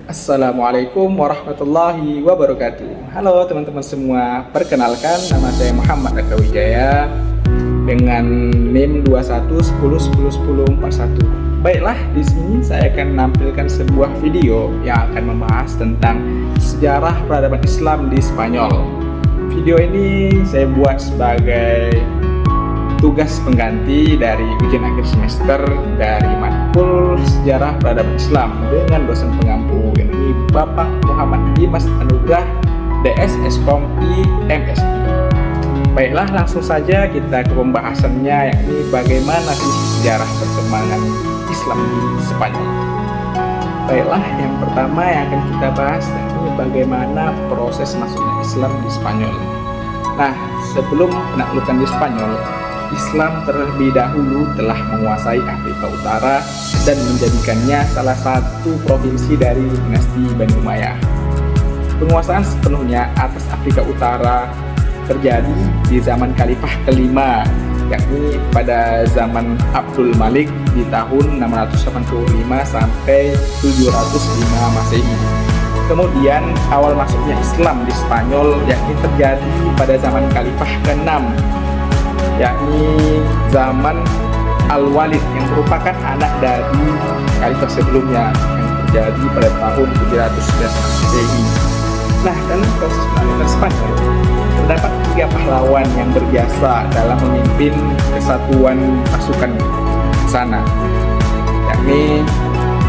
Assalamualaikum warahmatullahi wabarakatuh. Halo teman-teman semua, perkenalkan nama saya Muhammad Eka Wijaya dengan NIM 2110101041. Baiklah, di sini saya akan menampilkan sebuah video yang akan membahas tentang sejarah peradaban Islam di Spanyol. Video ini saya buat sebagai tugas pengganti dari ujian akhir semester dari matkul sejarah peradaban Islam dengan dosen pengampu, yakni Bapak Muhammad Dimas Anugrah DS Eskom IMSI. Baiklah, langsung saja kita ke pembahasannya, yakni bagaimana sih sejarah perkembangan Islam di Spanyol. Baiklah, yang pertama yang akan kita bahas yakni bagaimana proses masuknya Islam di Spanyol. Nah, sebelum penaklukan di Spanyol, Islam terlebih dahulu telah menguasai Afrika Utara dan menjadikannya salah satu provinsi dari dinasti Bani Umayyah. Penguasaan sepenuhnya atas Afrika Utara terjadi di zaman Khalifah kelima, yakni pada zaman Abdul Malik di tahun 685 sampai 705 Masehi. Kemudian awal masuknya Islam di Spanyol yakni terjadi pada zaman Khalifah ke-6, yakni zaman Al-Walid yang merupakan anak dari khalifah sebelumnya yang terjadi pada tahun 711 Masehi. Nah, dalam proses penaklukan Spanyol terdapat 3 pahlawan yang berjasa dalam memimpin kesatuan pasukan sana, yakni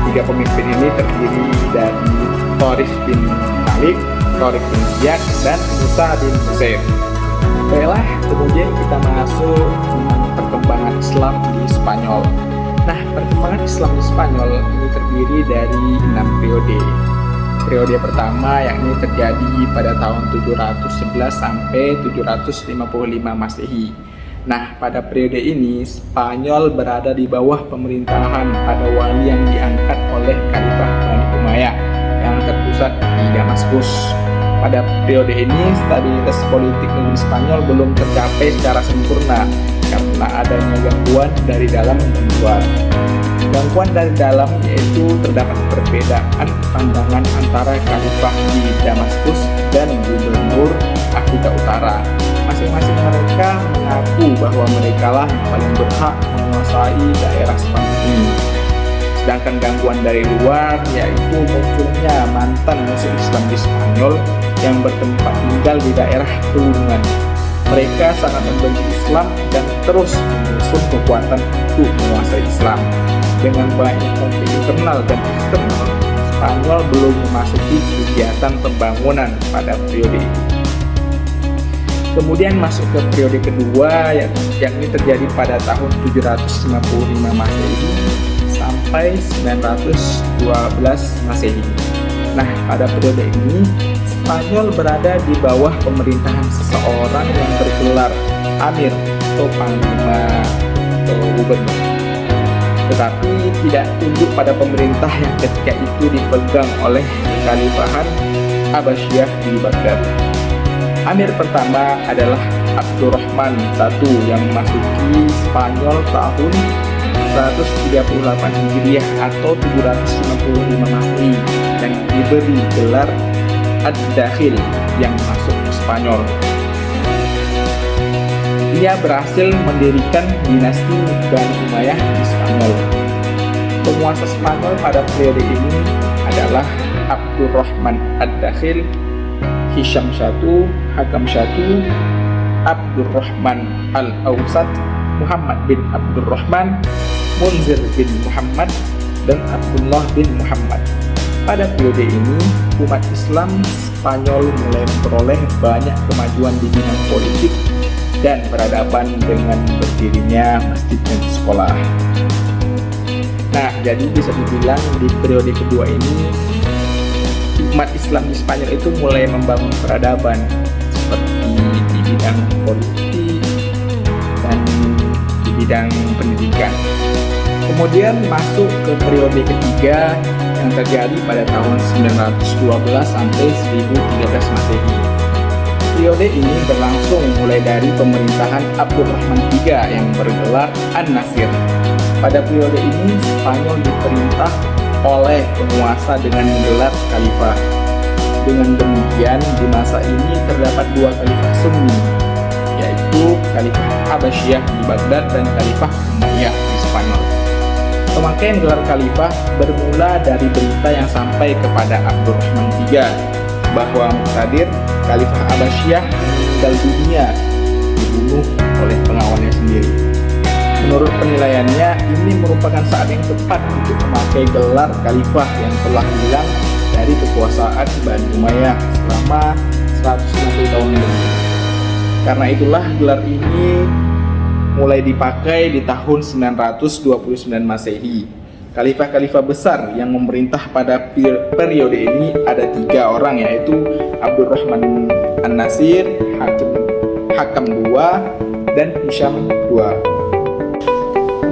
3 pemimpin ini terdiri dari Tariq bin Malik, Tariq bin Ziyad, dan Musa bin Husain. Baiklah, kemudian kita masuk perkembangan Islam di Spanyol. Nah, perkembangan Islam di Spanyol ini terdiri dari 6 periode. Periode pertama yakni terjadi pada tahun 711 sampai 755 Masehi. Nah, pada periode ini Spanyol berada di bawah pemerintahan pada wali yang diangkat oleh Khalifah Bani Umayyah yang terpusat di Damaskus. Pada periode ini, stabilitas politik negeri Spanyol belum tercapai secara sempurna karena adanya gangguan dari dalam dan luar. Gangguan dari dalam yaitu terdapat perbedaan pandangan antara khalifah di Damaskus dan gubernur Afrika Utara. Masing-masing mereka mengaku bahwa merekalah yang paling berhak menguasai daerah Spanyol ini. Sedangkan gangguan dari luar yaitu munculnya mantan musuh Islam di Spanyol yang bertempat tinggal di daerah pegunungan. Mereka sangat membenci Islam dan terus menyusun kekuatan untuk menguasai Islam. Dengan banyak konflik internal dan eksternal, Spanyol belum memasuki kegiatan pembangunan pada periode ini. Kemudian masuk ke periode kedua yakni terjadi pada tahun 755 Masehi sampai 912 Masehi. Nah, pada periode ini Spanyol berada di bawah pemerintahan seseorang yang bergelar Amir atau Panglima atau Gubernur, tetapi tidak tunduk pada pemerintah yang ketika itu dipegang oleh Kekhalifahan Abbasiyah di Baghdad. Amir pertama adalah Abdurrahman I yang memasuki Spanyol tahun 138 Hijriah atau 755 Masehi dan diberi gelar Ad-Dakhil yang masuk ke Spanyol. Dia berhasil mendirikan dinasti Bani Umayyah di Spanyol. Penguasa Spanyol pada periode ini adalah Abdurrahman Ad-Dakhil, Hisham I, Hakam I, Abdurrahman Al-Awsat, Muhammad bin Abdurrahman, Munzir bin Muhammad, dan Abdullah bin Muhammad. Pada periode ini, umat Islam Spanyol mulai memperoleh banyak kemajuan di bidang politik dan peradaban dengan berdirinya masjid dan sekolah. Nah, jadi bisa dibilang di periode kedua ini, umat Islam di Spanyol itu mulai membangun peradaban seperti di bidang politik dan di bidang pendidikan. Kemudian masuk ke periode ketiga yang terjadi pada tahun 912 sampai 1013 Masehi. Periode ini berlangsung mulai dari pemerintahan Abdurrahman III yang bergelar An-Nasir. Pada periode ini Spanyol diperintah oleh penguasa dengan gelar khalifah. Dengan demikian, di masa ini terdapat dua khalifah Sunni, yaitu Khalifah Abbasiyah di Baghdad dan Khalifah Umayyah di Spanyol. Pemakaian gelar khalifah bermula dari berita yang sampai kepada Abdurrahman III bahwa Muqtadir, Khalifah Abbasiyah, meninggal dunia dibunuh oleh pengawalnya sendiri. Menurut penilaiannya, ini merupakan saat yang tepat untuk memakai gelar khalifah yang telah hilang dari kekuasaan Bani Umayyah selama 160 tahun lebih. Karena itulah gelar ini mulai dipakai di tahun 929 Masehi. Khalifah-khalifah besar yang memerintah pada periode ini ada 3 orang, yaitu Abdurrahman An-Nasir, Hakam II, dan Hisham II.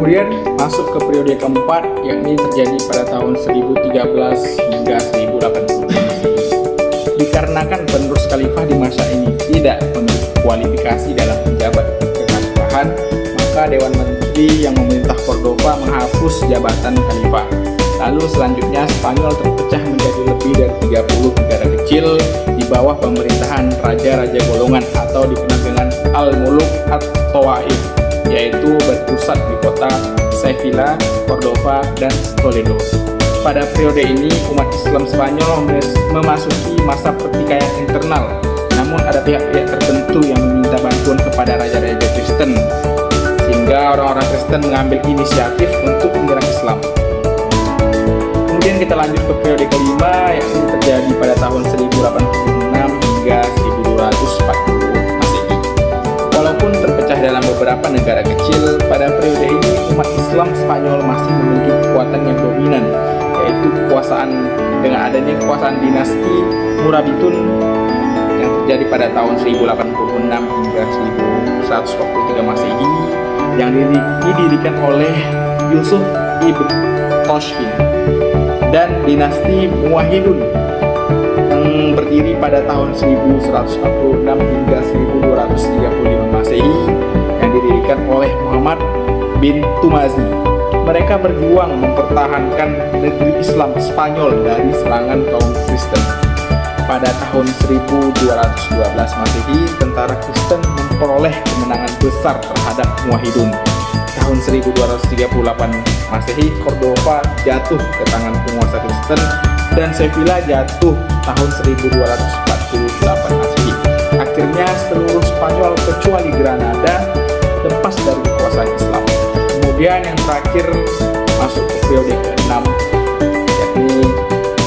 Kemudian masuk ke periode keempat, yakni terjadi pada tahun 1013 hingga 1080 Masehi. Dikarenakan penerus khalifah di masa ini tidak memiliki kualifikasi dalam menjabat kekhalifahan, maka Dewan Menteri yang memerintah Cordova menghapus jabatan khalifah. Lalu selanjutnya Spanyol terpecah menjadi lebih dari 30 negara kecil di bawah pemerintahan raja-raja golongan atau dikenal dengan Al-Muluk at-Tawaif, yaitu berpusat di kota Sevilla, Cordova, dan Toledo. Pada periode ini, umat Islam Spanyol memasuki masa pertikaian internal, namun ada pihak-pihak tertentu yang meminta bantuan kepada raja-raja Kristen, sehingga orang-orang Kristen mengambil inisiatif untuk menyerang Islam. Kemudian kita lanjut ke periode kelima, yakni terjadi pada tahun 1086 hingga 1240 Masehi. Walaupun terpecah dalam beberapa negara kecil, pada periode ini umat Islam Spanyol masih memiliki kekuatan yang dominan, yaitu dengan adanya kekuasaan dinasti Murabitun yang terjadi pada tahun 1086 hingga 1123 Masehi yang didirikan oleh Yusuf ibn Tashfin, dan dinasti Muwahhidun yang berdiri pada tahun 1146 hingga 1235 Masehi yang didirikan oleh Muhammad bin Tumazi. Mereka berjuang mempertahankan negeri Islam Spanyol dari serangan kaum Kristen. Pada tahun 1212 Masehi, tentara Kristen memperoleh kemenangan besar terhadap Muwahhidun. Tahun 1238 Masehi, Cordova jatuh ke tangan penguasa Kristen dan Sevilla jatuh tahun 1248 Masehi. Akhirnya seluruh Spanyol kecuali Granada lepas dari kekuasaan Islam. Kemudian yang terakhir masuk ke periode ke-6, yakni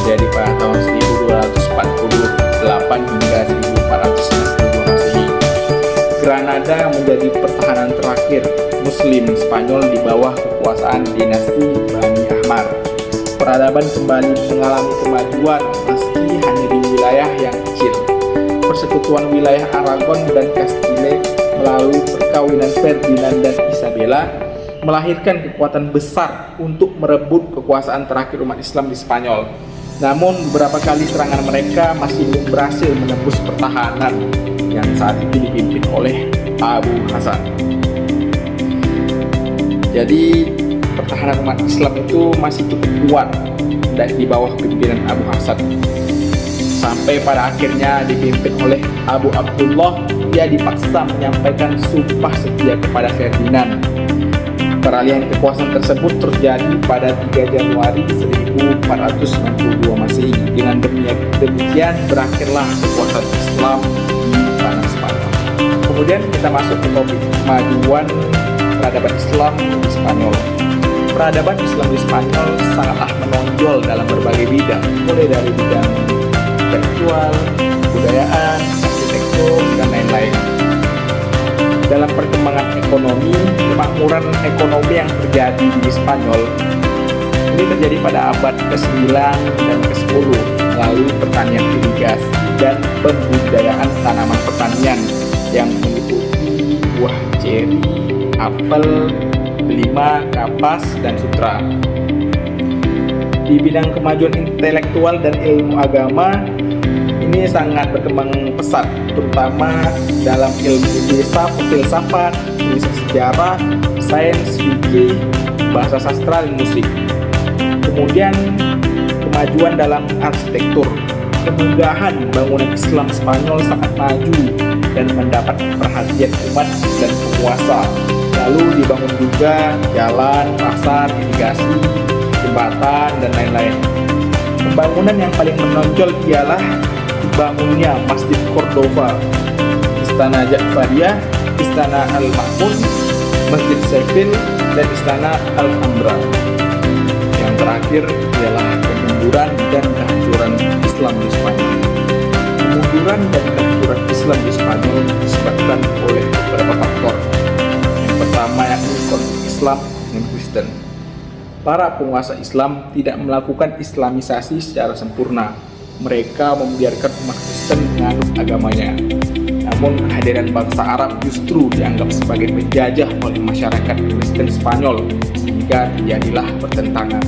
jadi pada tahun 1248 hingga 1492 Masehi. Granada menjadi pertahanan terakhir Muslim Spanyol di bawah kekuasaan dinasti Bani Ahmar. Peradaban kembali mengalami kemajuan meski hanya di wilayah yang kecil. Persekutuan wilayah Aragon dan Castile melalui perkawinan Ferdinand dan Isabella melahirkan kekuatan besar untuk merebut kekuasaan terakhir umat Islam di Spanyol. Namun beberapa kali serangan mereka masih belum berhasil menembus pertahanan yang saat itu dipimpin oleh Abu Hasan. Jadi pertahanan umat Islam itu masih cukup kuat di bawah pimpinan Abu Hasan. Sampai pada akhirnya dipimpin oleh Abu Abdullah, ia dipaksa menyampaikan sumpah setia kepada Ferdinand. Peralihan kekuasaan tersebut terjadi pada 3 Januari 1492 Masehi. Dengan demikian berakhirlah kekuasaan Islam di tanah Spanyol. Kemudian kita masuk ke topik kemajuan peradaban Islam di Spanyol. Peradaban Islam di Spanyol sangatlah menonjol dalam berbagai bidang, mulai dari bidang intelektual, kebudayaan, arsitektur, dan lain-lain. Dalam perkembangan ekonomi, kemakmuran ekonomi yang terjadi di Spanyol ini terjadi pada abad ke-9 dan ke-10 melalui pertanian irigasi dan pembudidayaan tanaman pertanian yang meliputi buah ceri, apel, delima, kapas, dan sutra. Di bidang kemajuan intelektual dan ilmu agama, ini sangat berkembang pesat, terutama dalam ilmu filsafat, tulisan sejarah, sains, fikih, bahasa sastra, dan musik. Kemudian kemajuan dalam arsitektur. Kemegahan bangunan Islam Spanyol sangat maju dan mendapat perhatian umat dan penguasa. Lalu dibangun juga jalan, pasar, irigasi, jembatan, dan lain-lain. Pembangunan yang paling menonjol ialah dibangunnya Masjid Cordova, Istana Ja'fariyah, Istana Al-Ma'mun, Masjid Seville, dan Istana Alhambra. Yang terakhir ialah kemunduran dan kehancuran Islam di Spanyol. Kemunduran dan kehancuran Islam di Spanyol disebabkan oleh beberapa faktor. Yang pertama yakni konflik Islam dengan Kristen. Para penguasa Islam tidak melakukan Islamisasi secara sempurna. Mereka membiarkan umat Kristen menganut agamanya. Namun kehadiran bangsa Arab justru dianggap sebagai penjajah oleh masyarakat Kristen Spanyol, sehingga terjadilah pertentangan.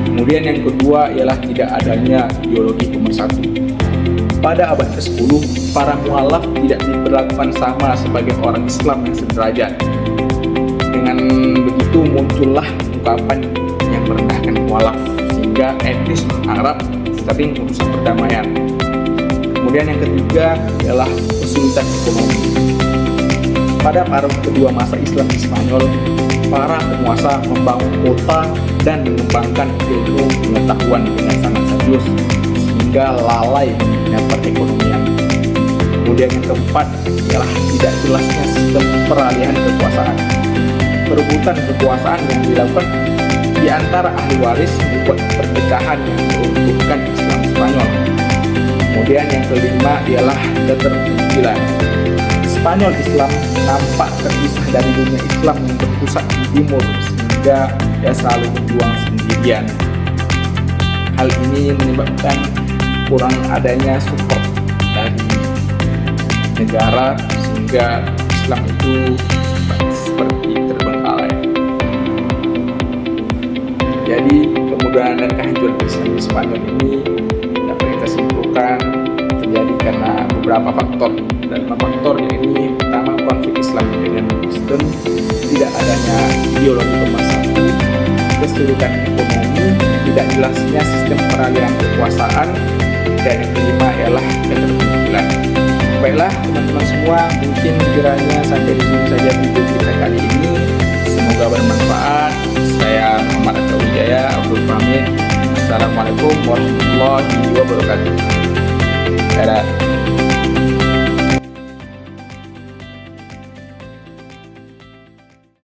Kemudian yang kedua ialah tidak adanya ideologi pemersatu. Pada abad ke-10, para mualaf tidak diperlakukan sama sebagai orang Islam yang sederajat. Dengan begitu muncullah ungkapan yang merendahkan mualaf, sehingga etnis Arab sering merusak perdamaian. Kemudian yang ketiga ialah kesulitan ekonomi. Pada paruh kedua masa Islam di Spanyol, para penguasa membangun kota dan mengembangkan ilmu pengetahuan dengan sangat serius, sehingga lalai dengan perekonomian. Kemudian yang keempat ialah tidak jelasnya sistem peralihan kekuasaan. Perebutan kekuasaan yang dilakukan di antara ahli waris membuat perpecahan yang meruntuhkan Islam Spanyol. Kemudian yang kelima ialah keterpencilan. Spanyol Islam nampak terpisah dari dunia Islam yang berpusat di timur, sehingga ia selalu berjuang sendirian. Hal ini menyebabkan kurang adanya support dari negara, sehingga Islam itu seperti terbengkalai. Jadi kemudahan dan kehancuran Islam di Spanyol ini dapat kita simpulkan terjadi karena beberapa faktor. Dan faktornya ini pertama konflik Islam dengan Kristen, tidak adanya ideologi pemersatu, kesulitan ekonomi, tidak jelasnya sistem peralihan kekuasaan, dan yang kelima ialah keterpencilan. Baiklah teman-teman semua, mungkin kiranya sampai di sini saja video kita kali ini. Semoga bermanfaat. Saya Muhammad Atta Wijaya, Abdul pamit. Assalamualaikum warahmatullahi wabarakatuh. Dadah.